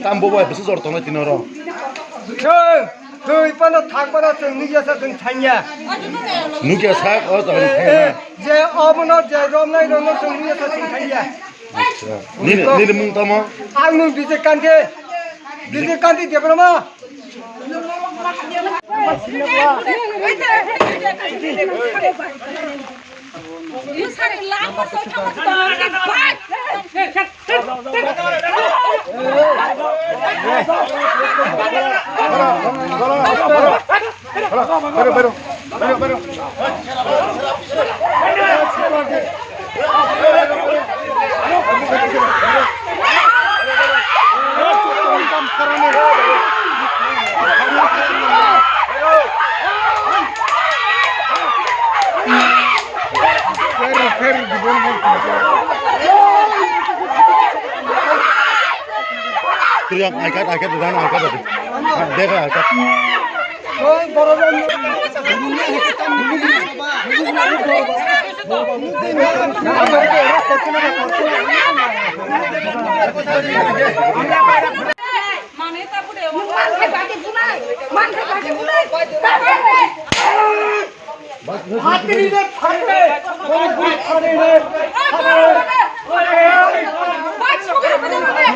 Tambo boy besi zor tona tinoro. Tôi bắt nó thang bắt nó từng như thế từng thành nhà. Nukia sak o tona tinoro. Giờ ôm nó giờ rom này nó từng như thế từng thành nhà. Ni mung tamo. Ang mung bisa kan ke? Bisa kan di dia berapa? Tu yang angkat dah nak angkat tadi. Dekha angkat. Oh, boroban. Maneta bude, man bagi bunai. Hati ni dek, hati. Hati ni. Baik semua pada bude.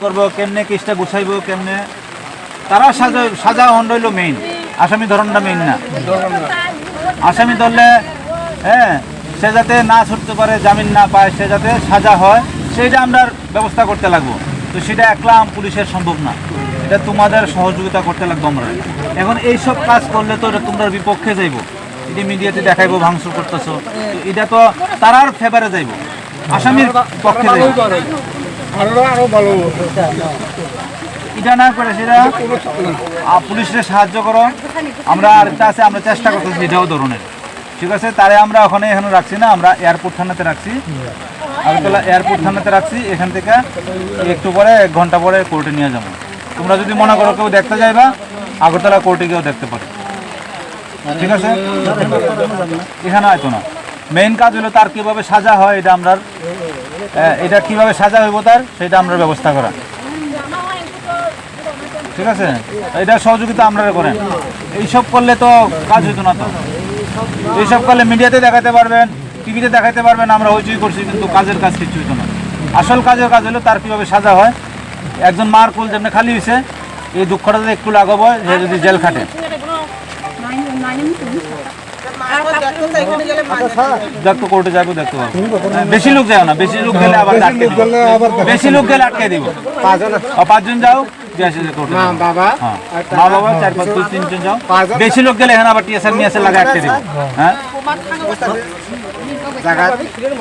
করবো কেমনে কেসটা গুছাইবো কেমনে তারা সাজা হন রইল main আসামি ধরনটা মেইন না আসামি ধরলে হ্যাঁ সে যাতে না ছুটতে পারে জামিন না পায় সে যাতে সাজা হয় সেটা আমরা ব্যবস্থা করতে লাগবো তো সেটা একলা পুলিশের সম্ভব না এটা তোমাদের সহযোগিতা করতে লাগবো আমরা এখন এইসব কাজ করলে তো এটা তোমরা বিপক্ষে যাইবো এটা মিডিয়াতে দেখাইবো ভাঙচুর করতেছো তো এটা তো তারার ফেভারে যাইবো আসামির পক্ষে যাইবো এটা না করে সেটা পুলিশের সাহায্য করো আমরা আরেকটা আছে আমরা চেষ্টা করতেছি এটাও ধরনের ঠিক আছে তারে আমরা ওখানে এখানে রাখছি না আমরা এয়ারপোর্ট থানাতে রাখছি আগরতলা এয়ারপোর্ট থানাতে রাখছি এখান থেকে একটু পরে 1 ঘন্টা পরে কোর্টে নিয়ে যাবো তোমরা যদি মনে করো কেউ দেখতে যাইবা আগরতলা কোর্টে গিয়েও দেখতে পারো ঠিক আছে এখানে হয়তো না মেইন কাজ হলো তার কীভাবে সাজা হয় এটা আমরা এটা কীভাবে সাজা হইব তার সেটা আমরা ব্যবস্থা করা ঠিক আছে এটা সহযোগিতা আপনারা করেন এইসব করলে তো কাজ হইতো না তো এইসব করলে মিডিয়াতে দেখাতে পারবেন টিভিতে দেখাতে পারবেন আমরা হইচই করছি কিন্তু কাজের কাজ কিছু হইতো না আসল কাজের কাজ হলো তার কীভাবে সাজা হয় একজন মার কুল যেমনি খালি হয়েছে এই দুঃখটা যদি একটু লাঘব হয় সে যদি জেল খাটে দেখতো কোর্টে যাবো দেখতে পাবো বেশি লোক যাও না বেশি লোক গেলে আবার বেশি লোক গেলে আটকে দিব 5 জন যাও মা বাবা 4-5 2-3 জন যাও বেশি লোক গেলে এখানে আবার টিএসআর মিয়াসে লাগা আটকে দিব হ্যাঁ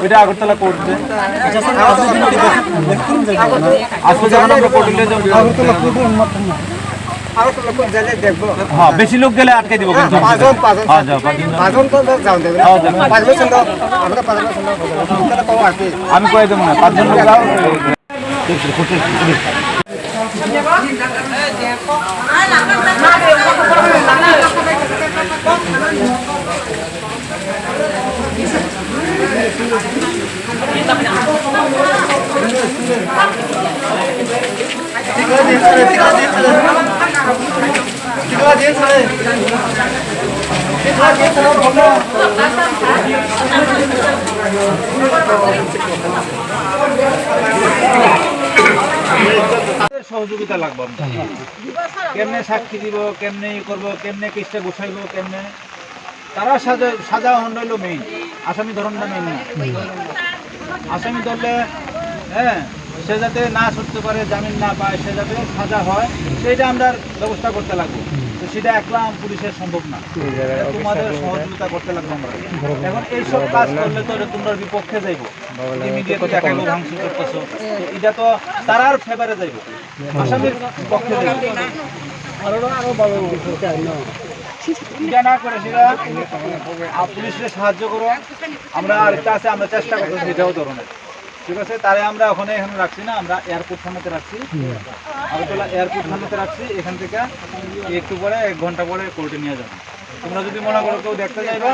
ওইটা আগরতলা কোর্টে আজকে যখন আমরা কোর্টে যাবো হ্যাঁ বেশি লোক গেলে আটকে দিব কিন্তু আমি কয়ে দেবো না 5 জন লোক যাও সহযোগিতা লাগবে আমাদের। কেমনে সাক্ষী দিব, কেমনে ই করবো, কেমনে কেসটা গোছাইবো, কেমনে তারা সাজা হইল মেইন, আসামি ধরনটা মেইন না। আসামি ধরলে হ্যাঁ সে যাতে না ছুটতে পারে, জামিন না পায়, সে যাতে সাজা হয়, সেইটা আমরা ব্যবস্থা করতে লাগবো। তো সেটা একলা পুলিশের সম্ভব না, তোমাদের সহযোগিতা করতে লাগবে আমরা। এখন এইসব কাজ করলে তো তোমরা বিপক্ষে যাইব, ইমিডিয়েট দেখাইবো ভাঙচুর করতেছো, এটা তো তারার ফেভারে যাইব, আসামির পক্ষে যাইব। এটা না করে সেটা পুলিশের সাহায্য করো। আমরা আরেকটা আছে, আমরা চেষ্টা করতেছি এটাও ধরনের, ঠিক আছে। তারে আমরা ওখানে এখানে রাখছি না, আমরা এয়ারপোর্ট থানাতে রাখছি, আগরতলা এয়ারপোর্ট থানাতে রাখছি। এখান থেকে একটু পরে 1 ঘন্টা পরে কোর্টে নিয়ে যাবো। তোমরা যদি মনে করো কেউ দেখতে যাইবা,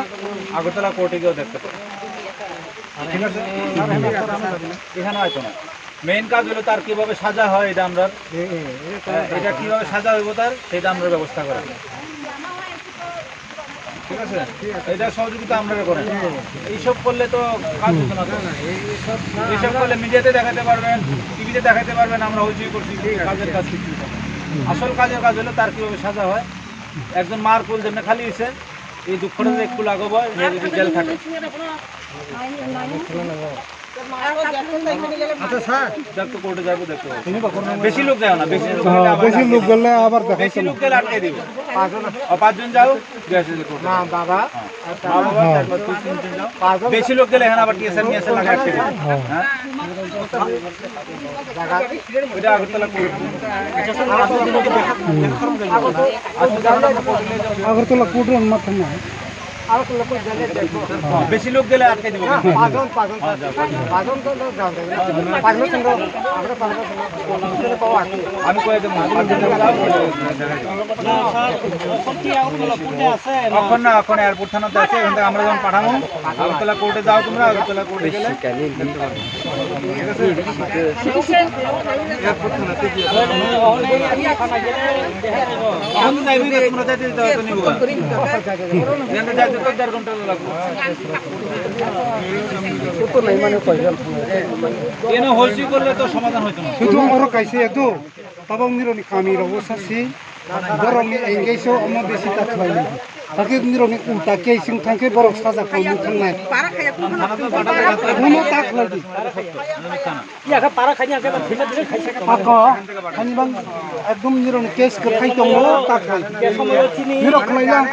আগরতলা কোর্টে গিয়েও দেখতে পারো, ঠিক আছে। এখানে হয়তো না, মেইন কাজ হলো তার কিভাবে সাজা হয়, এটা আমরা এটা কিভাবে সাজা হইব তার, সেটা আমরা ব্যবস্থা করা, ঠিক আছে। এটা সহযোগিতা আপনারা করেন। এইসব করলে তো কাজ হতো না, এইসব করলে মিডিয়াতে দেখাতে পারবেন, টিভিতে দেখাতে পারবেন আমরা হইচই করছি, কাজের কাজ কিছু। আসল কাজের কাজ হলো তার কিভাবে সাজা হয়। একজন মার কোল যেমন খালি হয়েছে, এই দুঃখটা একটু লাগাবো, যদি জেল থাকে। আচ্ছা স্যার, দেখতো কোর্টে যাবো, দেখতে বেশি লোক যায় না, বেশি লোক গেলে আবার বেশি লোক গেলে আটকে দিব। 5 জন যাও, না বাবা, বেশি লোক গেলে এখানে আবার টিএসআর মিএসআর লাগা আটকে দিব। হ্যাঁ, ওইটা আগরতলা কোর্ট। আগরতলা কোর্টের মাথা না, বেশি লোক গেলে আটকে দিব। আমি কয়ে দেবো এখন না, এখন এয়ারপোর্ট থানাতে আছে, এখান থেকে আমরা যখন পাঠাবো আগরতলা কোর্টে যাও, তোমরা আগরতলা কোর্টে গেলে এখন তো যাইবি, তোমরা যাইতে দিতে হয়তো নিব, এখানে যাইতে তো 1.5 ঘন্টা লাগবে। কেন হলসি করলে তো সমাধান হইতো না। itu orang kaisi itu tabang nironi kami rawo sasi borong ni engageo amo besi tak lagi tapi nironi ulta keising tangke borok saja kamu tangnai uno tak lagi ya ka para khanya ke thila thila khaisa ka pako khani bang ekdom nironi case ke khai tongo tak lagi nirok khlailang